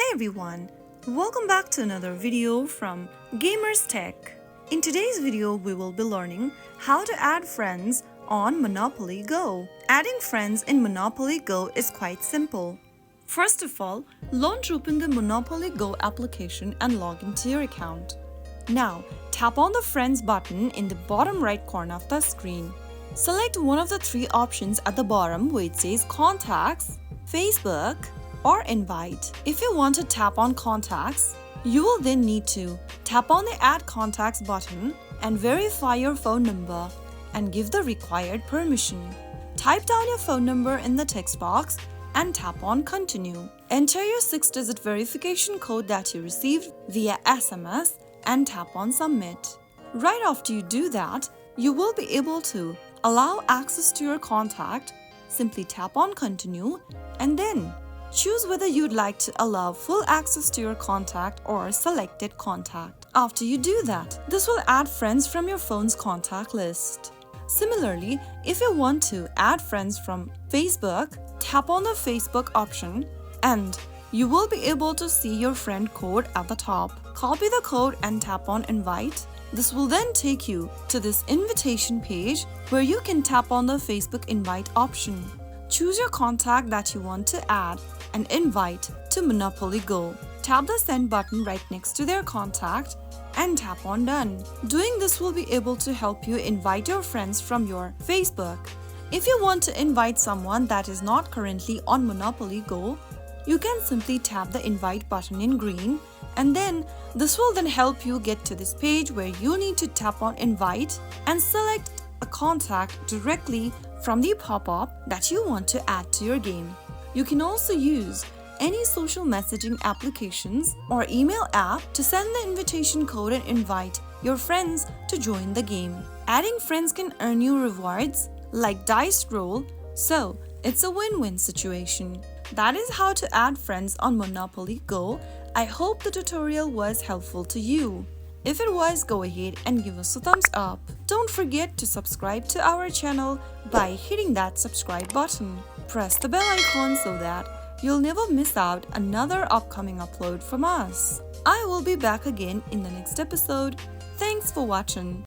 Hi everyone, welcome back to another video from Gamers Tech. In today's video, we will be learning how to add friends on Monopoly Go. Adding friends in Monopoly Go is quite simple. First of all, launch open the Monopoly Go application and log into your account. Now, tap on the Friends button in the bottom right corner of the screen. Select one of the three options at the bottom where it says Contacts, Facebook, or Invite. If you want to tap on Contacts, you will then need to tap on the Add Contacts button and verify your phone number and give the required permission. Type down your phone number in the text box and tap on Continue. Enter your 6-digit verification code that you received via SMS and tap on Submit. Right after you do that, you will be able to allow access to your contact. Simply tap on Continue and then choose whether you'd like to allow full access to your contact or selected contact. After you do that, this will add friends from your phone's contact list. Similarly, if you want to add friends from Facebook, tap on the Facebook option and you will be able to see your friend code at the top. Copy the code and tap on Invite. This will then take you to this invitation page where you can tap on the Facebook invite option. Choose your contact that you want to add and invite to Monopoly Go. Tap the send button right next to their contact and tap on done. Doing this will be able to help you invite your friends from your Facebook. If you want to invite someone that is not currently on Monopoly Go, you can simply tap the invite button in green and then this will then help you get to this page where you need to tap on invite and select a contact directly from the pop-up that you want to add to your game. You can also use any social messaging applications or email app to send the invitation code and invite your friends to join the game. Adding friends can earn you rewards like dice roll, so it's a win-win situation. That is how to add friends on Monopoly Go. I hope the tutorial was helpful to you. If it was, go ahead and give us a thumbs up. Don't forget to subscribe to our channel by hitting that subscribe button. Press the bell icon so that you'll never miss out another upcoming upload from us. I will be back again in the next episode. Thanks for watching.